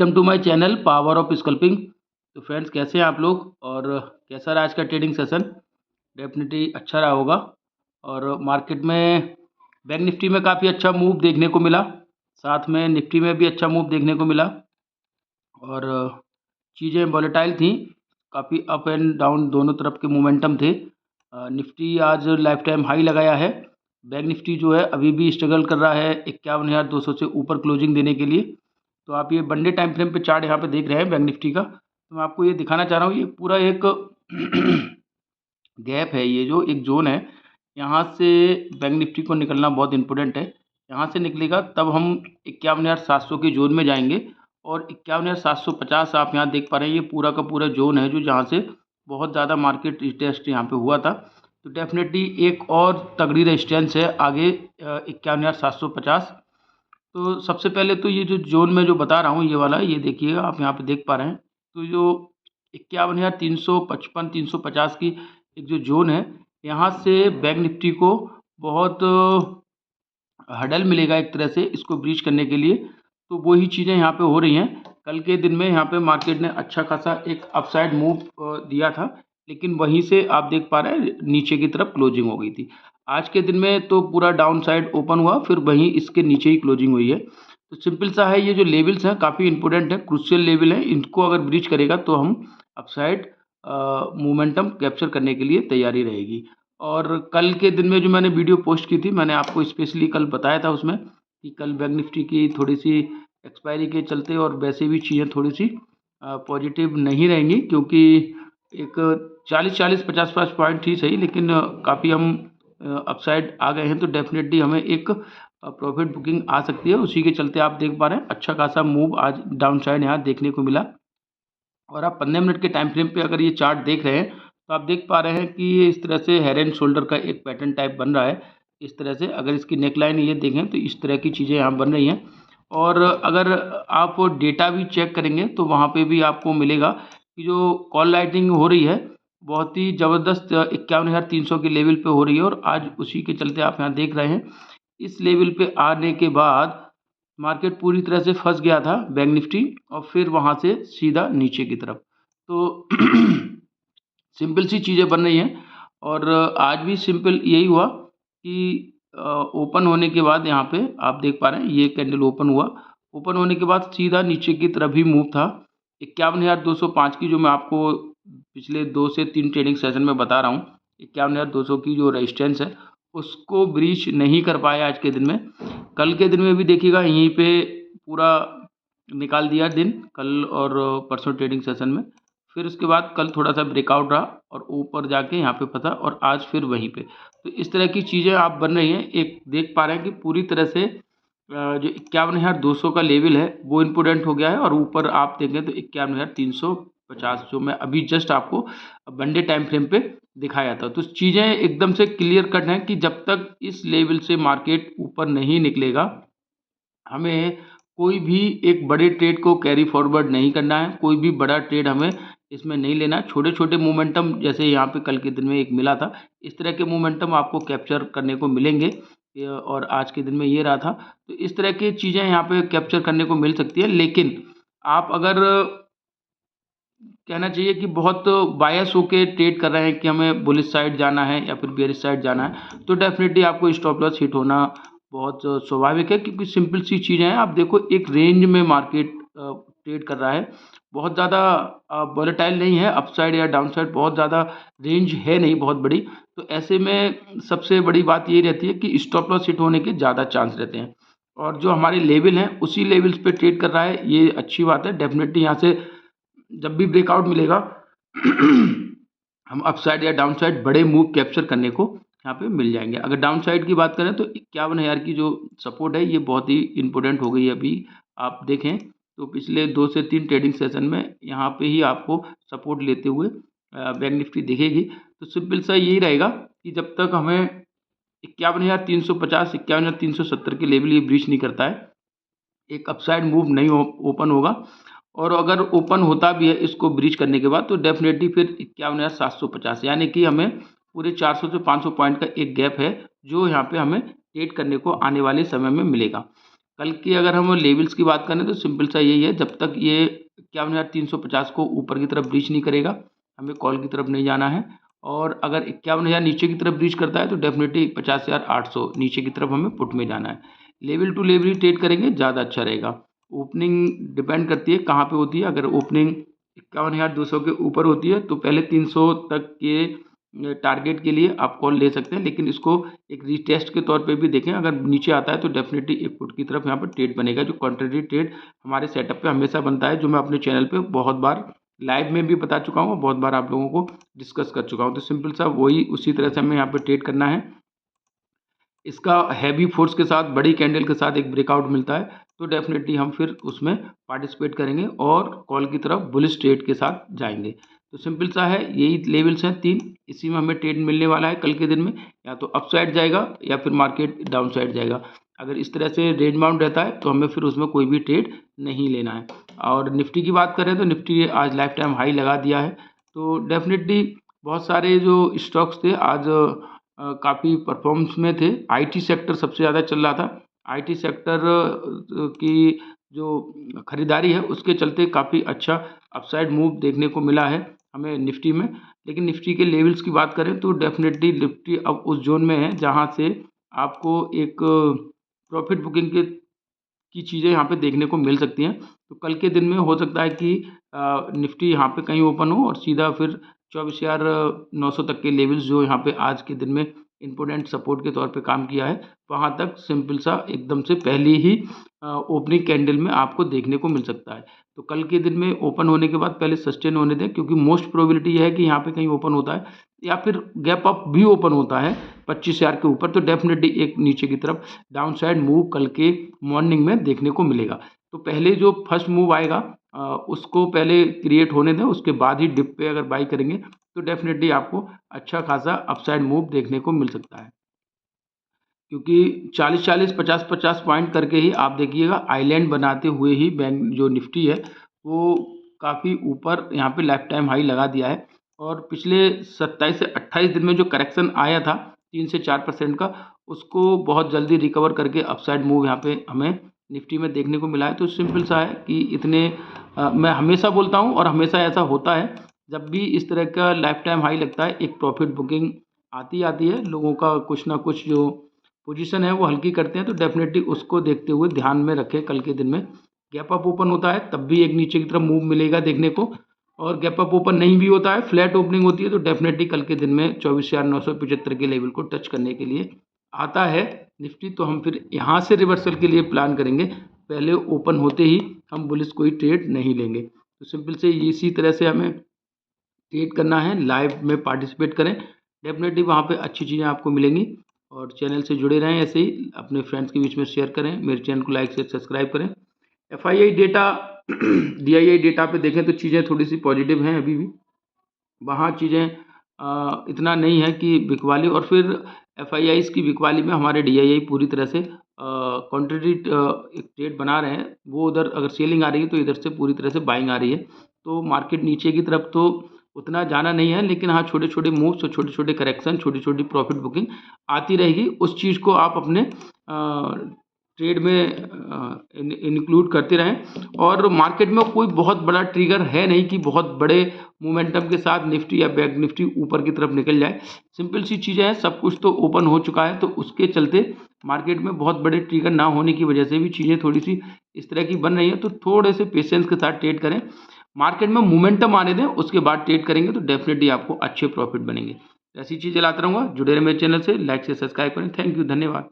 Welcome to my channel power of scalping. तो friends, कैसे हैं आप लोग और कैसा रहा आज का ट्रेडिंग सेशन? डेफिनेटली अच्छा रहा होगा। और मार्केट में बैंक निफ्टी में काफ़ी अच्छा मूव देखने को मिला, साथ में निफ्टी में भी अच्छा मूव देखने को मिला और चीज़ें वॉलेटाइल थी, काफ़ी अप एंड डाउन दोनों तरफ के मोमेंटम थे। निफ्टी आज लाइफ टाइम हाई लगाया है। बैंक निफ्टी जो है अभी भी स्ट्रगल कर रहा है 51,200 से ऊपर क्लोजिंग देने के लिए। तो आप ये वन डे टाइम फ्रेम पे चार्ट यहाँ पे देख रहे हैं बैंक निफ्टी का, तो मैं आपको ये दिखाना चाह रहा हूँ, ये पूरा एक गैप है, ये जो एक जोन है, यहाँ से बैंक निफ्टी को निकलना बहुत इंपॉर्टेंट है। यहाँ से निकलेगा तब हम 51,700 के जोन में जाएंगे और 51,750 आप यहाँ देख पा रहे हैं, ये पूरा का पूरा जोन है जो जहाँ से बहुत ज़्यादा मार्केट टेस्ट यहाँ पे हुआ था। तो डेफिनेटली एक और तगड़ी रेजिस्टेंस है आगे 51,750। तो सबसे पहले तो ये जो जोन में जो बता रहा हूँ ये वाला, ये देखिएगा आप यहाँ पे देख पा रहे हैं। तो जो 51,355 350 की एक जो जोन है, यहाँ से बैंक निफ्टी को बहुत हडल मिलेगा एक तरह से इसको ब्रीच करने के लिए। तो वही चीज़ें यहाँ पे हो रही हैं। कल के दिन में यहाँ पे मार्केट ने अच्छा खासा एक अपसाइड मूव दिया था, लेकिन वहीं से आप देख पा रहे हैं नीचे की तरफ क्लोजिंग हो गई थी। आज के दिन में तो पूरा डाउन साइड ओपन हुआ, फिर वहीं इसके नीचे ही क्लोजिंग हुई है। तो सिंपल सा है, ये जो लेवल्स हैं काफ़ी इंपॉर्टेंट है, क्रूशियल लेवल है, इनको अगर ब्रीच करेगा तो हम अपसाइड मोमेंटम कैप्चर करने के लिए तैयारी रहेगी। और कल के दिन में जो मैंने वीडियो पोस्ट की थी, मैंने आपको स्पेशली कल बताया था उसमें कि कल बैंक निफ्टी की थोड़ी सी एक्सपायरी के चलते और वैसे भी चीज़ें थोड़ी सी पॉजिटिव नहीं रहेंगी, क्योंकि एक 40-50 पॉइंट ही सही, लेकिन काफ़ी हम अपसाइड आ गए हैं। तो डेफिनेटली हमें एक प्रॉफिट बुकिंग आ सकती है। उसी के चलते आप देख पा रहे हैं अच्छा खासा मूव आज डाउन साइड यहाँ देखने को मिला। और आप 15 मिनट के टाइम फ्रेम पे अगर ये चार्ट देख रहे हैं तो आप देख पा रहे हैं कि ये इस तरह से हेड एंड शोल्डर का एक पैटर्न टाइप बन रहा है। इस तरह से अगर इसकी नेकलाइन ये देखें तो इस तरह की चीज़ें यहाँ बन रही हैं। और अगर आप डेटा भी चेक करेंगे तो वहाँ पे भी आपको मिलेगा कि जो कॉल लाइटिंग हो रही है बहुत ही ज़बरदस्त 51,300 के लेवल पे हो रही है। और आज उसी के चलते आप यहाँ देख रहे हैं इस लेवल पे आने के बाद मार्केट पूरी तरह से फंस गया था बैंक निफ्टी, और फिर वहाँ से सीधा नीचे की तरफ। तो सिंपल सी चीज़ें बन रही हैं। और आज भी सिंपल यही हुआ कि ओपन होने के बाद यहाँ पे आप देख पा रहे हैं ये कैंडल ओपन हुआ, ओपन होने के बाद सीधा नीचे की तरफ ही मूव था 51,205 की, जो मैं आपको पिछले 2 से 3 ट्रेडिंग सेशन में बता रहा हूँ। 51,200 की जो रेजिस्टेंस है उसको ब्रीच नहीं कर पाया आज के दिन में। कल के दिन में भी देखिएगा यहीं पे पूरा निकाल दिया दिन, कल और परसों ट्रेडिंग सेशन में। फिर उसके बाद कल थोड़ा सा ब्रेकआउट रहा और ऊपर जाके यहाँ पे फंसा और आज फिर वहीं पे। तो इस तरह की चीज़ें आप बन रही हैं। एक देख पा रहे हैं कि पूरी तरह से जो 51,200 का लेवल है वो इम्पोर्टेंट हो गया है, और ऊपर आप देखें तो 51,350 जो मैं अभी जस्ट आपको वन डे टाइम फ्रेम पे दिखाया था। तो चीज़ें एकदम से क्लियर कट हैं कि जब तक इस लेवल से मार्केट ऊपर नहीं निकलेगा, हमें कोई भी एक बड़े ट्रेड को कैरी फॉरवर्ड नहीं करना है, कोई भी बड़ा ट्रेड हमें इसमें नहीं लेना है। छोटे छोटे मोमेंटम जैसे यहाँ पे कल के दिन में एक मिला था, इस तरह के मोमेंटम आपको कैप्चर करने को मिलेंगे। और आज के दिन में ये रहा था। तो इस तरह की चीज़ें यहाँ पे कैप्चर करने को मिल सकती है, लेकिन आप अगर कहना चाहिए कि बहुत बायस होके ट्रेड कर रहे हैं कि हमें बुलिश साइड जाना है या फिर बेयरिश साइड जाना है, तो डेफिनेटली आपको स्टॉप लॉस हिट होना बहुत स्वाभाविक है, क्योंकि सिंपल सी चीज़ें हैं। आप देखो एक रेंज में मार्केट ट्रेड कर रहा है, बहुत ज़्यादा वॉलेटाइल नहीं है, अपसाइड या डाउन साइड बहुत ज़्यादा रेंज है नहीं बहुत बड़ी। तो ऐसे में सबसे बड़ी बात ये रहती है कि स्टॉप लॉस हिट होने के ज़्यादा चांस रहते हैं। और जो हमारे लेवल हैं उसी लेवल्स पे ट्रेड कर रहा है, ये अच्छी बात है। डेफिनेटली यहाँ से जब भी ब्रेकआउट मिलेगा हम अपसाइड या डाउन साइड बड़े मूव कैप्चर करने को यहाँ पे मिल जाएंगे। अगर डाउन साइड की बात करें तो 51,000 की जो सपोर्ट है ये बहुत ही इंपॉर्टेंट हो गई है। अभी आप देखें तो पिछले 2 से 3 ट्रेडिंग सेशन में यहाँ पे ही आपको सपोर्ट लेते हुए बैंक निफ्टी दिखेगी। तो सिंपल सा यही रहेगा कि जब तक हमें 51,350 51,370 के लेवल ये ब्रीच नहीं करता है, एक अपसाइड मूव नहीं ओपन होगा। और अगर ओपन होता भी है इसको ब्रीच करने के बाद, तो डेफिनेटली फिर 51,750, यानी कि हमें पूरे 400 से 500 पॉइंट का एक गैप है जो यहाँ पे हमें ट्रेड करने को आने वाले समय में मिलेगा। कल की अगर हम लेवल्स की बात करें तो सिंपल सा यही है, जब तक ये 51,350 को ऊपर की तरफ ब्रीच नहीं करेगा हमें कॉल की तरफ नहीं जाना है। और अगर 51,000 नीचे की तरफ ब्रीच करता है तो डेफिनेटली 50,800 नीचे की तरफ हमें पुट में जाना है। लेवल टू लेवल ही ट्रेड करेंगे, ज़्यादा अच्छा रहेगा। ओपनिंग डिपेंड करती है कहाँ पे होती है। अगर ओपनिंग 51,200 के ऊपर होती है तो पहले 300 तक के टारगेट के लिए आप कॉल ले सकते हैं, लेकिन इसको एक रीटेस्ट के तौर पे भी देखें। अगर नीचे आता है तो डेफिनेटली एक पुट की तरफ यहाँ पर ट्रेड बनेगा, जो कॉन्ट्रेरी ट्रेड हमारे सेटअप पे हमेशा बनता है, जो मैं अपने चैनल पे बहुत बार लाइव में भी बता चुका हूँ और बहुत बार आप लोगों को डिस्कस कर चुका हूँ। तो सिंपल सा वही उसी तरह से हमें यहाँ पे ट्रेड करना है। इसका हैवी फोर्स के साथ बड़ी कैंडल के साथ एक ब्रेकआउट मिलता है तो डेफिनेटली हम फिर उसमें पार्टिसिपेट करेंगे और कॉल की तरफ बुलिश ट्रेड के साथ जाएंगे। तो सिंपल सा है, यही लेवल्स हैं 3, इसी में हमें ट्रेड मिलने वाला है कल के दिन में। या तो अप साइड जाएगा या फिर मार्केट डाउन साइड जाएगा। अगर इस तरह से रेंज बाउंड रहता है तो हमें फिर उसमें कोई भी ट्रेड नहीं लेना है। और निफ्टी की बात करें तो निफ्टी आज लाइफ टाइम हाई लगा दिया है। तो डेफिनेटली बहुत सारे जो स्टॉक्स थे आज काफ़ी परफॉर्मेंस में थे। आईटी सेक्टर सबसे ज़्यादा चल रहा था। आईटी सेक्टर की जो खरीदारी है उसके चलते काफ़ी अच्छा अपसाइड मूव देखने को मिला है हमें निफ्टी में। लेकिन निफ्टी के लेवल्स की बात करें तो डेफिनेटली निफ्टी अब उस जोन में है जहां से आपको एक प्रॉफिट बुकिंग के की चीज़ें यहाँ पे देखने को मिल सकती हैं। तो कल के दिन में हो सकता है कि निफ्टी यहाँ पे कहीं ओपन हो और सीधा फिर 24,900 तक के लेवल्स जो यहाँ पे आज के दिन में इम्पोर्टेंट सपोर्ट के तौर पे काम किया है, वहाँ तक सिंपल सा एकदम से पहली ही ओपनिंग कैंडल में आपको देखने को मिल सकता है। तो कल के दिन में ओपन होने के बाद पहले सस्टेन होने दें, क्योंकि मोस्ट प्रोबेबिलिटी यह है कि यहाँ पे कहीं ओपन होता है या फिर गैप अप भी ओपन होता है 25,000 के ऊपर, तो डेफिनेटली एक नीचे की तरफ डाउन साइड मूव कल के मॉर्निंग में देखने को मिलेगा। तो पहले जो फर्स्ट मूव आएगा उसको पहले क्रिएट होने दें, उसके बाद ही डिप पे अगर बाई करेंगे तो डेफिनेटली आपको अच्छा खासा अपसाइड मूव देखने को मिल सकता है। क्योंकि 40-40, 50-50 पॉइंट करके ही आप देखिएगा आइलैंड बनाते हुए ही बैंक जो निफ्टी है वो काफ़ी ऊपर यहाँ पे लाइफ टाइम हाई लगा दिया है। और पिछले 27 से 28 दिन में जो करेक्शन आया था 3 से 4% का, उसको बहुत जल्दी रिकवर करके अपसाइड मूव यहाँ पे हमें निफ्टी में देखने को मिला है। तो सिंपल सा है कि इतने मैं हमेशा बोलता हूँ और हमेशा ऐसा होता है, जब भी इस तरह का लाइफ टाइम हाई लगता है एक प्रॉफिट बुकिंग आती है। लोगों का कुछ ना कुछ जो पोजीशन है वो हल्की करते हैं, तो डेफिनेटली उसको देखते हुए ध्यान में रखें। कल के दिन में गैप अप ओपन होता है तब भी एक नीचे की तरफ मूव मिलेगा देखने को, और गैप अप ओपन नहीं भी होता है, फ्लैट ओपनिंग होती है, तो डेफिनेटली कल के दिन में 24,975 के लेवल को टच करने के लिए आता है निफ्टी। तो हम फिर यहाँ से रिवर्सल के लिए प्लान करेंगे, पहले ओपन होते ही हम बुलिश कोई ट्रेड नहीं लेंगे। तो सिंपल से इसी तरह से हमें ट्रेड करना है। लाइव में पार्टिसिपेट करें, डेफिनेटली वहाँ पे अच्छी चीज़ें आपको मिलेंगी। और चैनल से जुड़े रहें, ऐसे ही अपने फ्रेंड्स के बीच में शेयर करें, मेरे चैनल को लाइक से सब्सक्राइब करें। FII डेटा DII डेटा पे देखें तो चीज़ें थोड़ी सी पॉजिटिव हैं अभी भी, वहाँ चीज़ें इतना नहीं है कि बिकवाली, और फिर FIIs की बिकवाली में हमारे DII पूरी तरह से कॉन्ट्रेरी एक ट्रेड बना रहे हैं। वो उधर अगर सेलिंग आ रही है तो इधर से पूरी तरह से बाइंग आ रही है। तो मार्केट नीचे की तरफ तो उतना जाना नहीं है, लेकिन हाँ छोटे छोटे मूव्स और छोटे छोटे करेक्शन, छोटी छोटी प्रॉफिट बुकिंग आती रहेगी। उस चीज़ को आप अपने ट्रेड में इंक्लूड करते रहें। और मार्केट में कोई बहुत बड़ा ट्रिगर है नहीं कि बहुत बड़े मोमेंटम के साथ निफ्टी या बैंक निफ्टी ऊपर की तरफ निकल जाए। सिंपल सी चीज़ें हैं, सब कुछ तो ओपन हो चुका है, तो उसके चलते मार्केट में बहुत बड़े ट्रिगर ना होने की वजह से भी चीज़ें थोड़ी सी इस तरह की बन रही है। तो थोड़े से पेशेंस के साथ ट्रेड करें, मार्केट में मोमेंटम आने दें, उसके बाद ट्रेड करेंगे तो डेफिनेटली आपको अच्छे प्रॉफिट बनेंगे। ऐसी चीज़ें लाता रहूँगा, जुड़े रहे मेरे चैनल से, लाइक से सब्सक्राइब करें। थैंक यू, धन्यवाद।